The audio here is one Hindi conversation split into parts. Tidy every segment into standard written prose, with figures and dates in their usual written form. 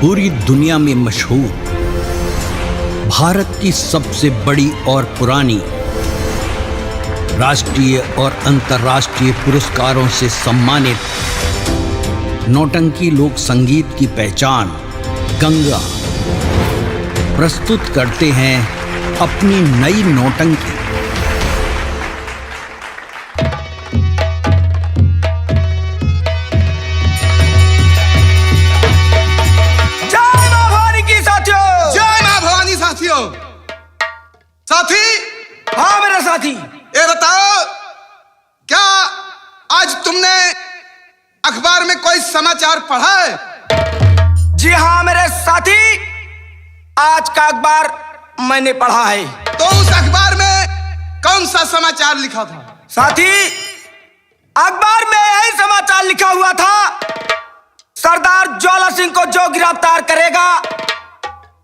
पूरी दुनिया में मशहूर, भारत की सबसे बड़ी और पुरानी, राष्ट्रीय और अंतर्राष्ट्रीय पुरस्कारों से सम्मानित नौटंकी लोक संगीत की पहचान गंगा प्रस्तुत करते हैं अपनी नई नौटंकी। साथी। हाँ मेरा साथी। ये बताओ, क्या आज तुमने अखबार में कोई समाचार पढ़ा है? जी हाँ मेरे साथी, आज का अखबार मैंने पढ़ा है। तो उस अखबार में कौन सा समाचार लिखा था? साथी, अखबार में यही समाचार लिखा हुआ था, सरदार ज्वाला सिंह को जो गिरफ्तार करेगा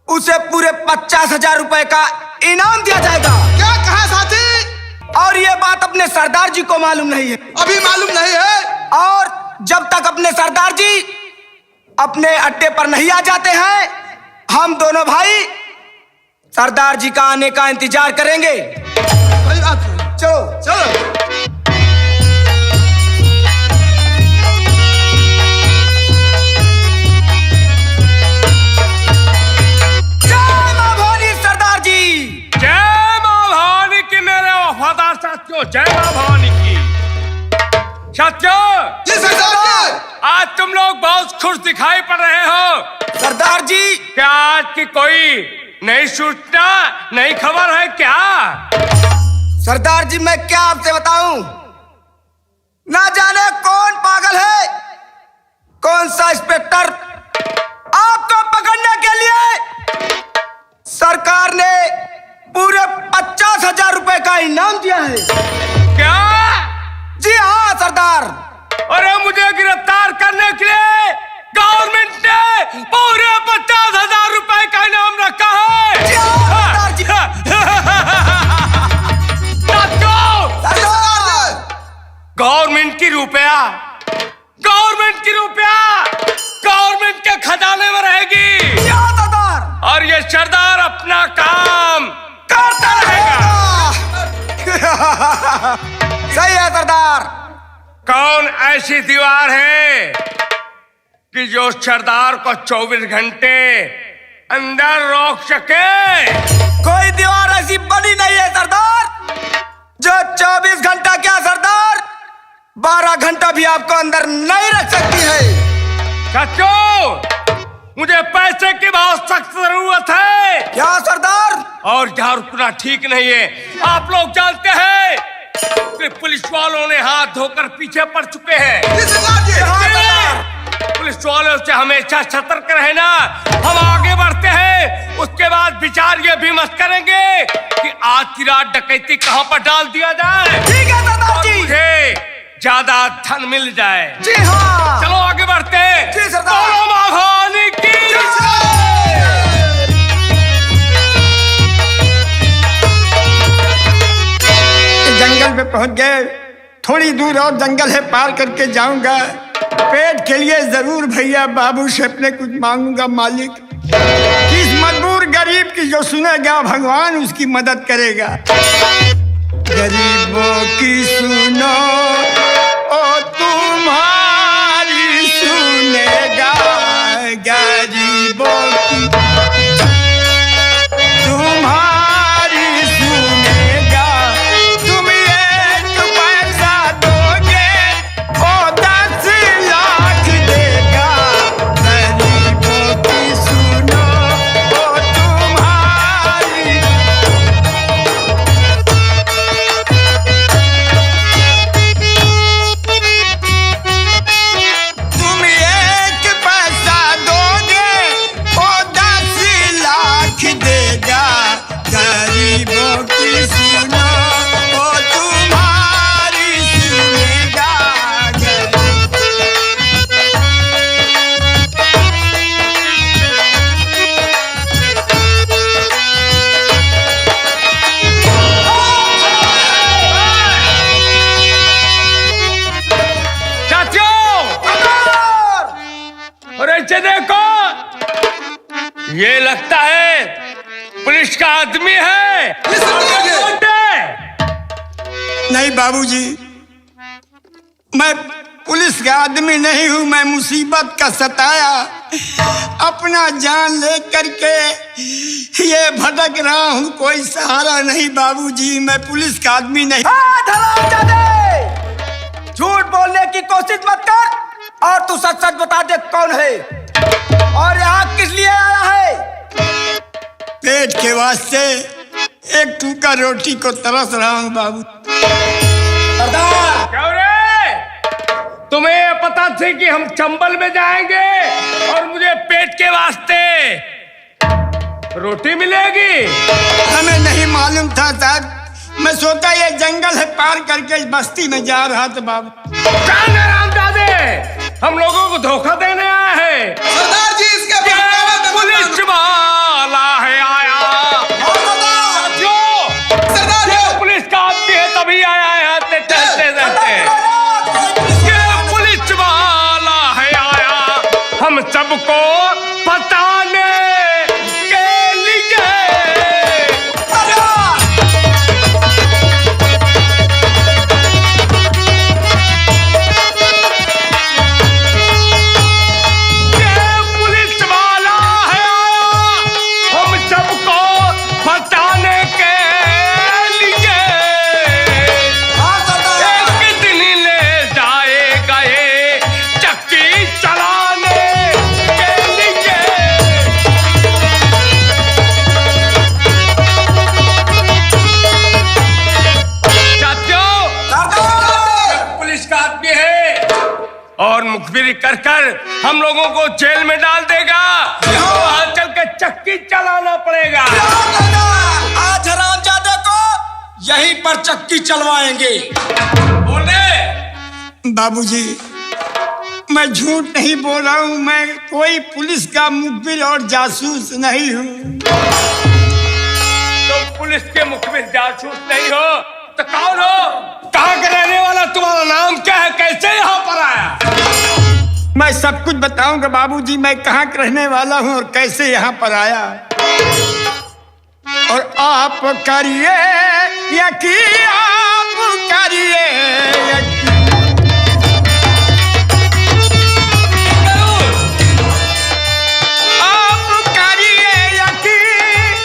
उसे पूरे 50,000 रुपए का इनाम दिया जाएगा। क्या कहा साथी? और ये बात अपने सरदार जी को मालूम नहीं है। अभी मालूम नहीं है? और जब तक अपने सरदार जी अपने अड्डे पर नहीं आ जाते हैं, हम दोनों भाई सरदार जी का आने का इंतजार करेंगे। सही बात है। चलो चलो। जय मां भवानी की। साथियों, जी सरदार, आज तुम लोग बहुत खुश दिखाई पड़ रहे हो। सरदार जी, क्या आज की कोई नई सूचना, नई खबर है क्या? सरदार जी मैं क्या आपसे बताऊं, ना जाने कौन पागल है, कौन सा इंस्पेक्टर आपको पकड़ने के लिए सरकार ने पूरे 50,000 रुपए का इनाम दिया है। क्या? जी हाँ सरदार। अरे मुझे गिरफ्तार करने के लिए गवर्नमेंट ने पूरे 50,000 रुपए का इनाम रखा है। जी हाँ सरदार जी। गवर्नमेंट की रुपया, गवर्नमेंट की रुपया गवर्नमेंट के खजाने में रहेगी। जी हाँ सरदार। और ये सरदार अपना काम करता रहेगा। सही है सरदार। कौन ऐसी दीवार है कि जो सरदार को 24 घंटे अंदर रोक सके? कोई दीवार ऐसी बनी नहीं है सरदार जो 24 घंटा क्या सरदार 12 घंटा भी आपको अंदर नहीं रख सकती है। सचो, मुझे पैसे की बहुत सख्त जरूरत है। क्या सरदार? और यहाँ रुकना ठीक नहीं है। आप लोग जानते हैं कि पुलिस वालों ने हाथ धोकर पीछे पड़ चुके हैं। पुलिस वालों से हमेशा सतर्क रहना। हम आगे बढ़ते हैं, उसके बाद विचार ये भी मत करेंगे कि आज की रात डकैती कहाँ पर डाल दिया जाए। ठीक है सरदार जी। मुझे ज्यादा धन मिल जाए। जी हाँ। चलो आगे बढ़ते हैं। जी सरदार। बोलो मां भवानी की। जंगल में पहुंच गए, थोड़ी दूर और जंगल है, पार करके जाऊंगा। पेट के लिए जरूर भैया बाबू से अपने कुछ मांगूंगा। मालिक, किस मजबूर गरीब की जो सुनेगा भगवान उसकी मदद करेगा। गरीबों की सुनो ओ तुम्हारी सुनेगा, गरीबों की तुम्हारी सुनेगा। तुम एक पैसा दोगे ओ 10 लाख देगा। गरीबों की सुनो ओ तुम्हारी। तुम एक पैसा दोगे ये लगता है पुलिस का आदमी है। ये सरदार जी। नहीं बाबूजी, मैं पुलिस का आदमी नहीं हूं। मैं मुसीबत का सताया अपना जान ले करके ये भटक रहा हूं, कोई सहारा नहीं बाबूजी। मैं पुलिस का आदमी नहीं। झूठ बोलने की कोशिश मत कर और तू सच सच बता दे कौन है और यहाँ किस लिए आया है। पेट के वास्ते एक टूका रोटी को तरस रहा हूं बाबू। सरदार, क्यों रे? तुम्हें ये पता थी कि हम चंबल में जाएंगे और मुझे पेट के वास्ते रोटी मिलेगी? हमें नहीं मालूम था साहब। मैं सोचा ये जंगल है, पार करके इस बस्ती में जा रहा था बाबू। कौन है रामजादे? हम लोगों को धोखा देने आया है। सरदार जी इसके पुलिस वाला है आया। सरदार जी पुलिस का आदमी है तभी आया है टहलते रहते। ये पुलिस वाला है आया हम सबको बताने के लिए। ये पुलिस वाला है आया हम सबको बताने के लिए। एक दिन ले जाएगा ये चक्की चलाने के लिए। चाचो, पुलिस का आदमी है और मुखबिरी कर कर हम लोगों को जेल में डाल देगा। वहां चल के चक्की चलाना पड़ेगा। आज हरामजादे को यहीं पर चक्की चलवाएंगे। बोले बाबूजी, मैं झूठ नहीं बोल रहा हूँ। मैं कोई पुलिस का मुखबिर और जासूस नहीं हूँ। तुम पुलिस के मुखबिर जासूस नहीं हो तो कौन हो? कहाँ का रहने वाला? तुम्हारा नाम क्या है? कैसे यहाँ पर आया? मैं सब कुछ बताऊंगा बाबूजी। मैं कहाँ का रहने वाला हूँ और कैसे यहाँ पर आया। और आप करिए यकीन, आप करिए यकीन। आप करिए यकीन,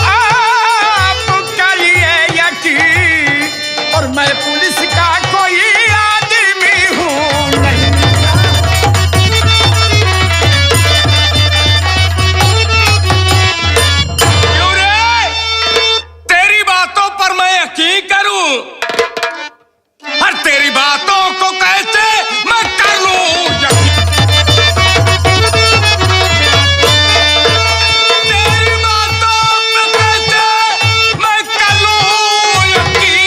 आप करिए यकीन। और मैं पुलिस का कोई आदमी हूँ नहीं। क्यों रे? तेरी बातों पर मैं यकीन करूं और तेरी बातों को कैसे मैं कर लूं यकीन? तेरी बातों पे कैसे मैं कर लूं यकीन?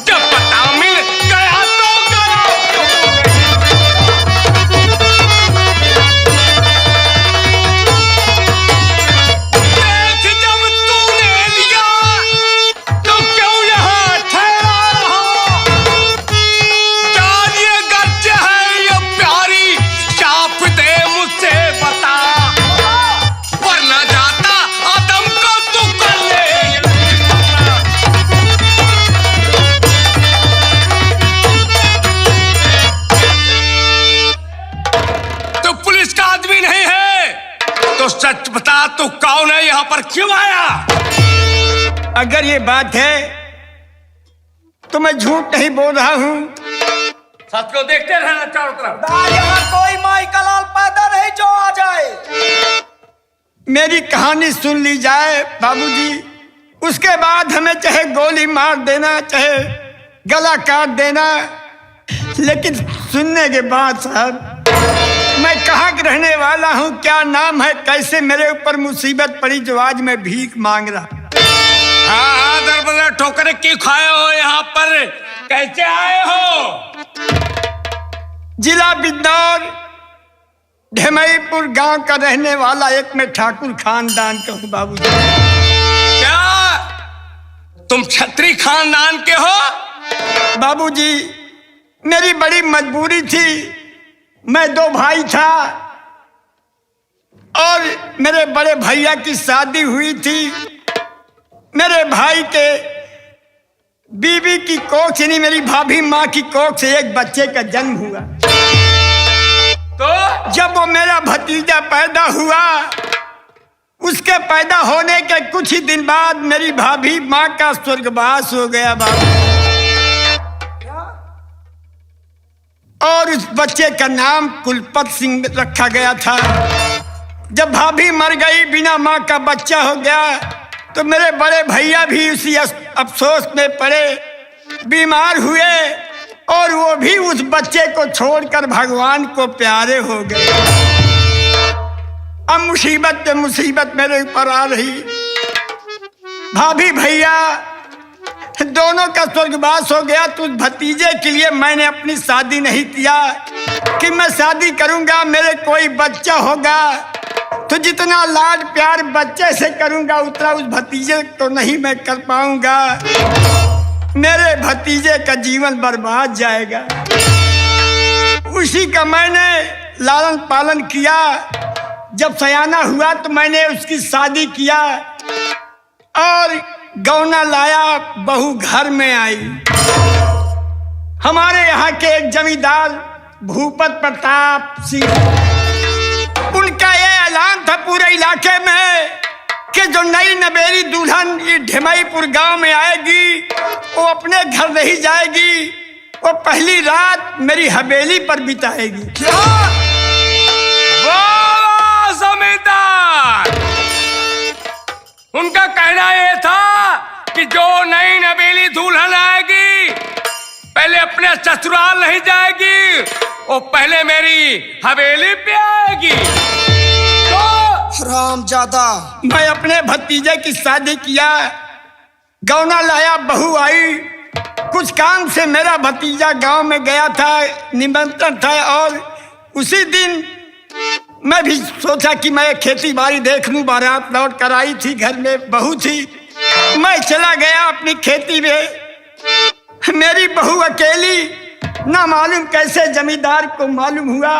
जब पता मिल गया तो गया देख जब तूने लिया तो क्यों यहाँ ठहरा रहा? जान ये गर्ज है ये प्यारी चाप दे मुझसे बता, वरना जाता आदम को तू कर ले। तो पुलिस का आदमी नहीं है तो सच बता, तू कौन है? यहाँ पर क्यों आया? अगर ये बात है तो मैं झूठ नहीं बोल रहा हूँ। सच को देखते रहना चारों तरफ। यहाँ कोई माई का लाल पैदा नहीं जो आ जाए। मेरी कहानी सुन ली जाए बाबूजी, उसके बाद हमें चाहे गोली मार देना, चाहे गला काट देना, लेकिन सुनने के बाद साहब मैं कहाँ का रहने वाला हूँ, क्या नाम है, कैसे मेरे ऊपर मुसीबत पड़ी जो आज मैं भीख मांग रहा। हाँ, दरबदर ठोकरे क्यों खाए हो? यहाँ पर कैसे आए हो? जिला बिजनौर ढेमईपुर गांव का रहने वाला एक मैं ठाकुर खानदान का हूँ बाबूजी। क्या तुम छत्री खानदान के हो? बाबूजी, मेरी बड़ी मजबूरी थी। मैं दो भाई था, और मेरे बड़े भैया की शादी हुई थी। मेरे भाई के बीवी की कोख यानी मेरी भाभी माँ की कोख से एक बच्चे का जन्म हुआ। तो जब वो मेरा भतीजा पैदा हुआ, उसके पैदा होने के कुछ ही दिन बाद मेरी भाभी माँ का स्वर्गवास हो गया बाबू। और उस बच्चे का नाम कुलपत सिंह रखा गया था। जब भाभी मर गई, बिना माँ का बच्चा हो गया, तो मेरे बड़े भैया भी उसी अफसोस में पड़े, बीमार हुए और वो भी उस बच्चे को छोड़कर भगवान को प्यारे हो गए। अब मुसीबत पे मुसीबत मेरे ऊपर आ रही। भाभी भैया दोनों का स्वर्गवास हो गया, तो उस भतीजे के लिए मैंने अपनी शादी नहीं किया कि मैं शादी करूंगा, मेरे कोई बच्चा होगा तो जितना लाड प्यार बच्चे से करूंगा उतना उस भतीजे को नहीं मैं कर पाऊंगा। मेरे भतीजे का जीवन बर्बाद जाएगा। उसी का मैंने लालन पालन किया। जब सयाना हुआ तो मैंने उसकी शादी किया और गौना लाया, बहू घर में आई। हमारे यहाँ के एक जमींदार भूपत प्रताप सिंह, उनका ये ऐलान था पूरे इलाके में कि जो नई नवेली दुल्हन ढिमईपुर गांव में आएगी वो अपने घर नहीं जाएगी, वो पहली रात मेरी हवेली पर बिताएगी। वाह जमींदार! उनका कहना यह था कि जो नई नवेली दुल्हन आएगी पहले अपने ससुराल नहीं जाएगी, वो पहले मेरी हवेली पे आएगी। तो हरामजादा! मैं अपने भतीजे की शादी किया, गौना लाया, बहू आई। कुछ काम से मेरा भतीजा गांव में गया था, निमंत्रण था, और उसी दिन मैं भी सोचा कि मैं खेती बाड़ी देख लूं। बारात लौट कर आई थी, घर में बहू थी। मैं चला गया अपनी खेती में। मेरी बहू अकेली, ना मालूम कैसे जमींदार को मालूम हुआ,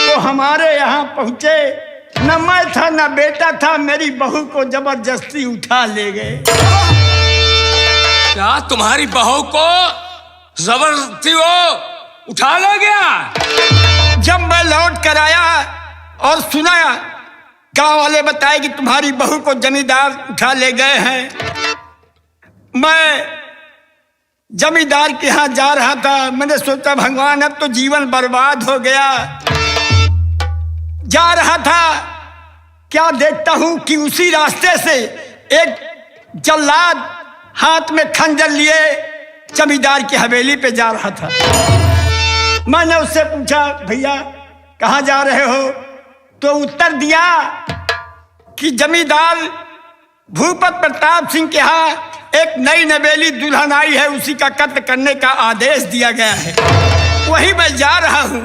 वो हमारे यहाँ पहुंचे। न मैं था न बेटा था, मेरी बहू को जबरदस्ती उठा ले गए। क्या तुम्हारी बहू को जबरदस्ती वो उठा ले गया? जब मैं लौट कर आया और सुना गांव वाले बताए कि तुम्हारी बहू को जमींदार उठा ले गए हैं, मैं जमींदार के यहाँ जा रहा था। मैंने सोचा भगवान अब तो जीवन बर्बाद हो गया। जा रहा था, क्या देखता हूं कि उसी रास्ते से एक जल्लाद हाथ में खंजर लिए जमींदार की हवेली पे जा रहा था। मैंने उससे पूछा, भैया कहाँ जा रहे हो? तो उत्तर दिया कि जमींदार भूपत प्रताप सिंह के यहाँ एक नई नवेली दुल्हन आई है, उसी का कत्ल करने का आदेश दिया गया है, वही मैं जा रहा हूं।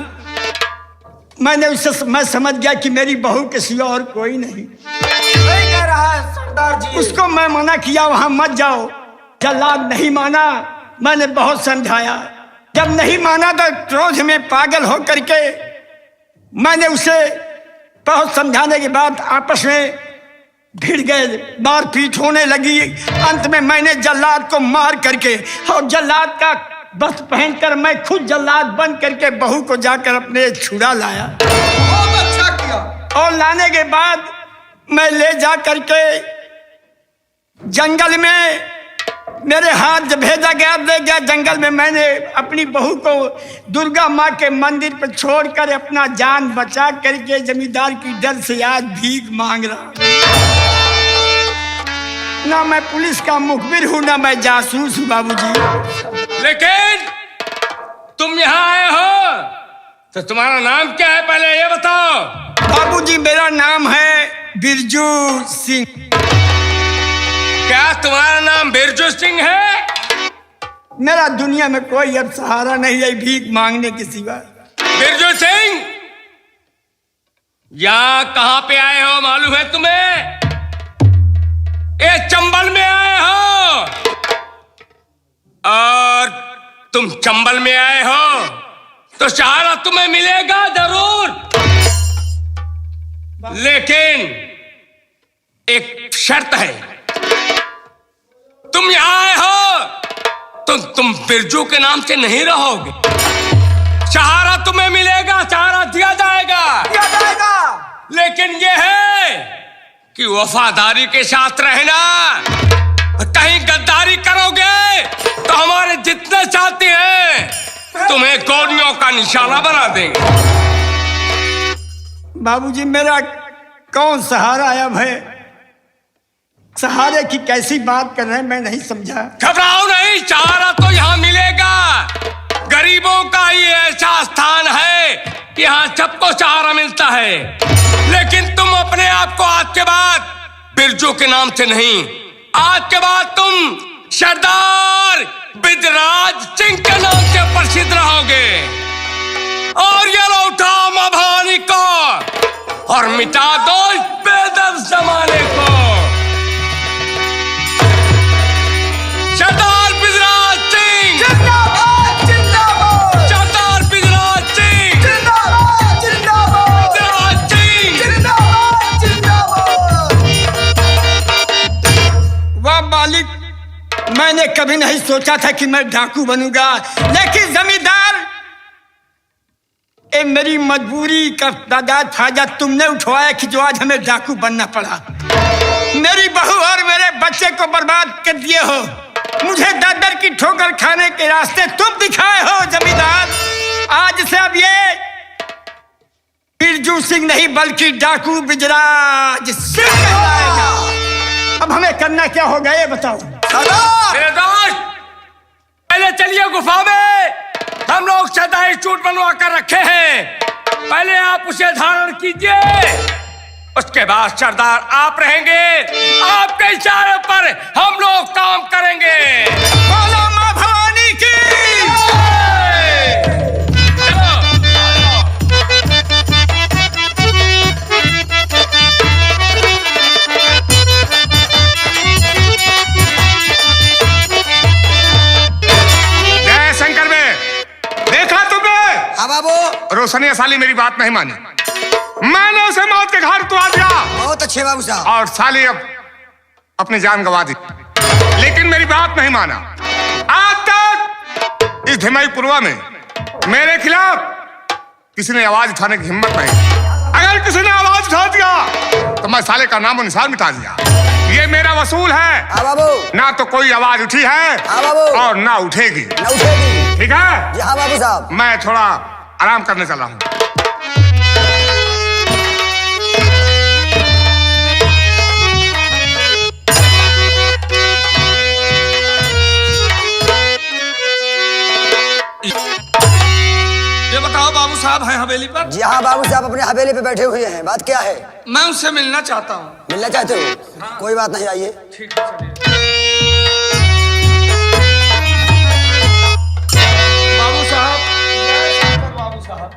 मैं समझ गया कि मेरी बहू के सिवा और कोई नहीं। सही कह रहा है सरदार जी। उसको मैं मना किया वहां मत जाओ, जल्लाद नहीं माना। मैंने बहुत समझाया, जब नहीं माना तो क्रोध में पागल हो करके मैंने उसे बहुत समझाने के बाद आपस में भिड़ गए, मारपीट होने लगी। अंत में मैंने जल्लाद को मार करके और जल्लाद का बस पहनकर मैं खुद जल्लाद बन करके बहू को जाकर अपने छुड़ा लाया। बहुत अच्छा किया। और लाने के बाद मैं ले जा करके जंगल में मेरे हाथ जब भेजा गया, ले गया जंगल में। मैंने अपनी बहू को दुर्गा माँ के मंदिर पर छोड़कर अपना जान बचा करके जमींदार की डर से आज भीख मांग रहा हूं। ना मैं पुलिस का मुखबिर हूं, ना मैं जासूस हूं बाबूजी। लेकिन तुम यहाँ आए हो तो तुम्हारा नाम क्या है पहले ये बताओ। बाबूजी मेरा नाम है बिरजू सिंह। क्या तुम्हारा नाम बिरजू सिंह है? मेरा दुनिया में कोई अब सहारा नहीं है भीख मांगने के सिवा। बिरजू सिंह, यहाँ कहाँ पे आए हो मालूम है तुम्हें? ये चंबल में आए हो, और तुम चंबल में आए हो तो सहारा तुम्हें मिलेगा जरूर। लेकिन एक शर्त है, तुम यहां आए हो तो तुम बिरजू के नाम से नहीं रहोगे। सहारा तुम्हें मिलेगा, सहारा दिया जाएगा, लेकिन यह है कि वफादारी के साथ रहना। कहीं गद्दारी करोगे तो हमारे जितने साथी हैं तुम्हें गोलियों का निशाना बना देंगे। बाबूजी मेरा कौन सहारा आया भाई? सहारे की कैसी बात कर रहे हैं मैं नहीं समझा। घबराओ नहीं, सहारा तो यहाँ मिलेगा। गरीबों का ही ऐसा स्थान है कि यहाँ सबको सहारा मिलता है। लेकिन तुम अपने आप को आज के बाद बिरजू के नाम से नहीं, आज के बाद तुम सरदार बिजराज सिंह के नाम से प्रसिद्ध रहोगे। और ये लो उठाओ मां भवानी को और मिटा दो इस बेदर्द जमाने को। सरदार बिजराज सिंह जिंदाबाद जिंदाबाद सरदार बिजराज सिंह जिंदाबाद जिंदाबाद बिजराज सिंह। जिंदाबाद जिंदाबाद। वाह मालिक, मैंने कभी नहीं सोचा था कि मैं डाकू बनूंगा, लेकिन जमींदार ये मेरी मजबूरी का तादाद फायदा तुमने उठवाया कि जो आज हमें डाकू बनना पड़ा। मेरी बहू और मेरे बच्चे को बर्बाद कर दिए हो, मुझे दर दर की ठोकर खाने के रास्ते तुम दिखाए हो जमींदार। आज से अब ये बिरजू सिंह नहीं बल्कि डाकू बिजराज सिंह कहलाएगा। अब हमें करना क्या होगा ये बताओ। मेरे दोस्त, पहले चलिए गुफा में, हम लोग सदाई चूट बनवा कर रखे हैं। पहले आप उसे धारण कीजिए, उसके बाद सरदार आप रहेंगे। आपके इशारे पर हम लोग काम करेंगे। बोलो मां भवानी की। चलो। जय शंकर में देखा तुमने? हाँ बाबू, रोशनी साली मेरी बात नहीं मानी, मैंने उसे मौत के घर उतार दिया बहुत अच्छे बाबू साहब। और साली अब अपनी जान गंवा दी, लेकिन मेरी बात नहीं माना। आज तक इस धिमाईपुरवा में मेरे खिलाफ किसी ने आवाज उठाने की हिम्मत नहीं। अगर किसी ने आवाज उठा दिया तो मैं साले का नामो निशान मिटा दिया। ये मेरा वसूल है। हाँ बाबू। ना तो कोई आवाज उठी है हाँ बाबू। और ना उठेगी। न उठेगी। ठीक है? जी हाँ बाबू साहब। मैं थोड़ा आराम करने चला हूँ। ये बताओ बाबू साहब हैं हवेली पर? जी हाँ बाबू साहब अपने हवेली पे बैठे हुए हैं। बात क्या है? मैं उनसे मिलना चाहता हूँ। मिलना चाहते हो? कोई बात नहीं, आइए। ठीक है, चलिए। बाबू साहब, बाबू साहब,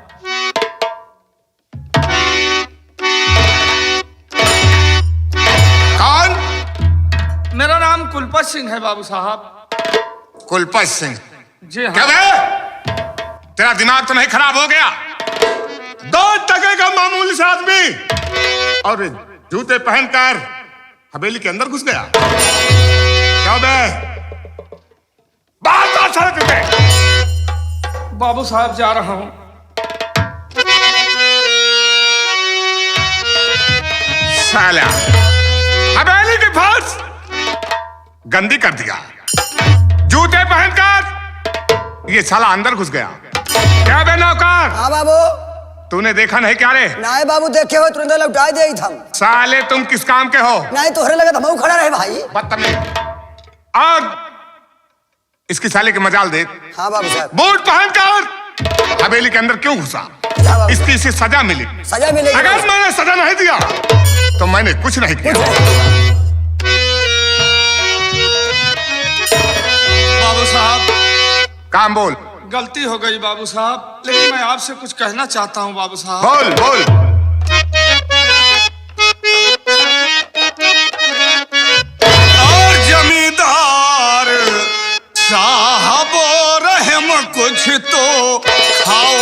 कौन? मेरा नाम कुलपत सिंह है बाबू साहब। कुलपत सिंह? जी क्या हाँ। बे? तेरा दिमाग तो नहीं खराब हो गया? 2 टके का मामूली सा आदमी और जूते पहनकर हवेली के अंदर घुस गया। क्या बे? बात बात सड़क पे। बाबू साहब जा रहा हूँ। साला हवेली के फर्श गंदी कर दिया। जूते पहनकर ये साला अंदर घुस गया। क्या बे नौकर? हाँ बाबू। तूने देखा नहीं क्या रे? नहीं बाबू, देखे हो तुरंत लौटा दे हम। साले तुम किस काम के हो? नहीं तोहरे लगे तो हम खड़ा रहे भाई। बदतमीज। और इसकी साले की मजाल देख। हाँ बाबू साहब। बूट पहनकर हवेली के अंदर क्यों घुसा? हाँ बाबू। इसकी इसे सजा मिली। सजा मिलेगी। अगर मैंने सजा नहीं दिया तो मैंने कुछ नहीं किया। बाबू साहब, काम बोल। गलती हो गई बाबू साहब, लेकिन मैं आपसे कुछ कहना चाहता हूँ बाबू साहब। बोल बोल। और जमींदार साहब रहम कुछ तो खाओ।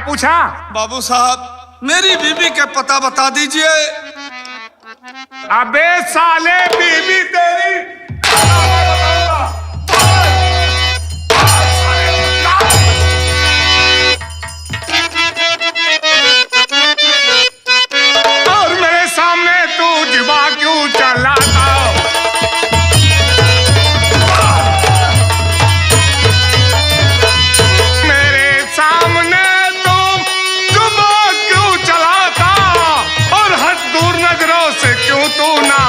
पूछा? बाबू साहब मेरी बीवी के पता बता दीजिए। अबे साले बीवी तेरी और मेरे सामने तू जिबा क्यों चलाता? मेरे सामने तू जुबा क्यों चलाता और हद दूर नजरों से क्यों तू ना?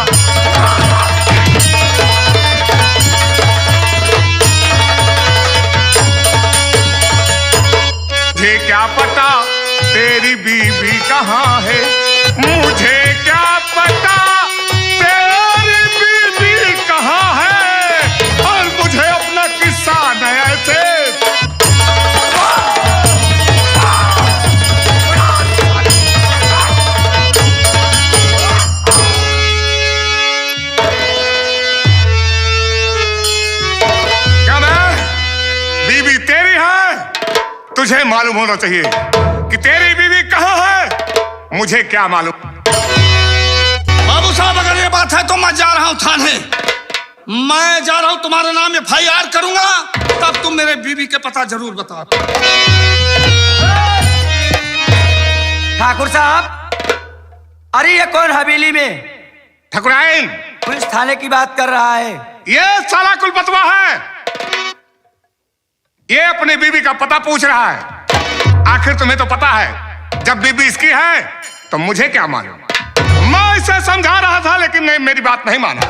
मुझे क्या पता तेरी बीवी कहाँ है, मुझे क्या पता तेरी बीवी कहाँ है, और मुझे अपना किस्सा नया से क्या मैं बीवी तेरी है? तुझे मालूम होना चाहिए कि तेरी बीवी कहाँ है। मुझे क्या मालूम? बाबू साहब अगर ये बात है तो मैं जा रहा हूँ थाने। मैं जा रहा हूँ, तुम्हारे नाम FIR करूंगा, तब तुम मेरे बीवी के पता जरूर बता। ठाकुर साहब, अरे ये कौन हवेली में ठकुराइन, पुलिस थाने की बात कर रहा है? ये साला कुलपतवा है। ये अपनी बीवी का पता पूछ रहा है। आखिर तुम्हें तो पता है जब बीवी इसकी है तो मुझे क्या मालूम? मैं इसे समझा रहा था लेकिन नहीं, मेरी बात नहीं माना।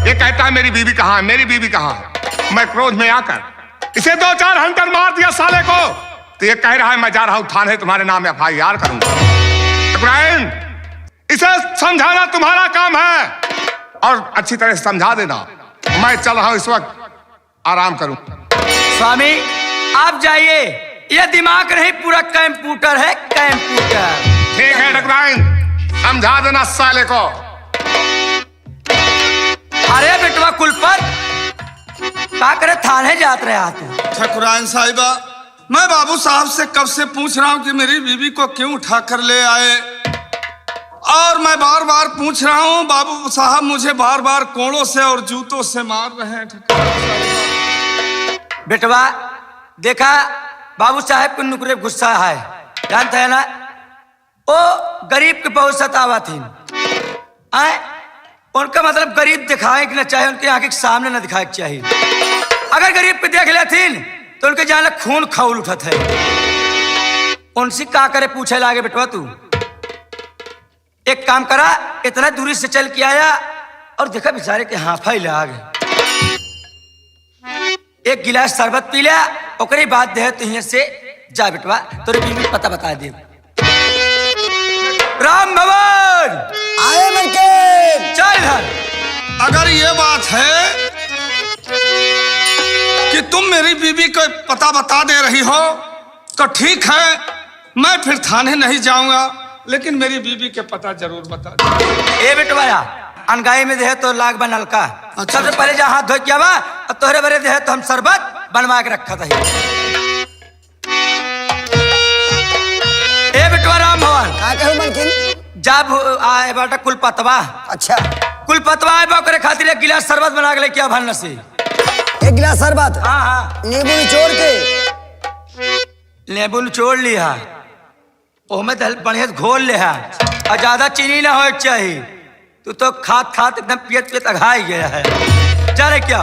ये कहता है मेरी बीवी कहाँ है, मेरी बीवी कहाँ है। मैं क्रोध में आकर इसे 2-4 हंटर मार दिया साले को, तो ये कह रहा है मैं जा रहा हूं थाने, तुम्हारे नाम FIR करूंगा। इब्राहिम, इसे समझाना तुम्हारा काम है और अच्छी तरह से समझा देना। मैं चल रहा हूं, इस वक्त आराम करूं। स्वामी आप जाइए, यह दिमाग नहीं पूरा कंप्यूटर है, कंप्यूटर। ठीक है ठकुराइन, समझा देना साले को। अरे बेटवा कुलपत, क्या करे थाने जात रहे आप? ठकुराइन साहिबा, मैं बाबू साहब से कब से पूछ रहा हूँ कि मेरी बीवी को क्यों उठा कर ले आए, और मैं बार बार पूछ रहा हूँ। बाबू साहब मुझे बार बार कोड़ों से और जूतों से मार रहे हैं। बेटवा देखा, बाबू साहब को नुकरे गुस्सा है, जानते हैं ना? वो गरीब के बहुत सतावा थी। उनका मतलब गरीब दिखाए कि ना चाहे, उनके आंखें के सामने ना दिखाए चाहिए। अगर गरीब पे देख लेती तो उनके जाने खून खौल उठत है। उनसे का करे पूछे लागे बेटवा तू? एक काम करा, इतना दूरी से चल के आया और देखा बेचारे के हाफा ही लाग। एक गिलास शरबत पी लिया, ओकरे बाद दे तो यहाँ से जा बेटवा, तोरे बीवी पता बता दे। राम भवन आए बनके चल इधर। अगर ये बात है कि तुम मेरी बीवी को पता बता दे रही हो तो ठीक है, मैं फिर थाने नहीं जाऊंगा, लेकिन मेरी बीवी के पता जरूर बता दे। ए बेटवाया, अनगाई में दे तो लाग बनल का। अच्छा, सबसे पहले जहाँ हाथ धो किया बा, और तोहरे बरे दे तो हम शरबत बनवा के रखा था। ए बेटवा राम भवन, का कहूं मलकिन? जब आए बेटा कुलपतवा, अच्छा, कुलपतवा आए बा, करे खातिर एक गिलास शरबत बना के लेके आ भन्न से। एक गिलास शरबत, हाँ हाँ, नींबू निचोड़ के। नींबू निचोड़ लिया, ओमे दल बढ़िया से घोल ले है, और ज्यादा चीनी ना हो चाहिए। तू तो खात खात एकदम पियत पियत अघाई गया है। जा रे क्या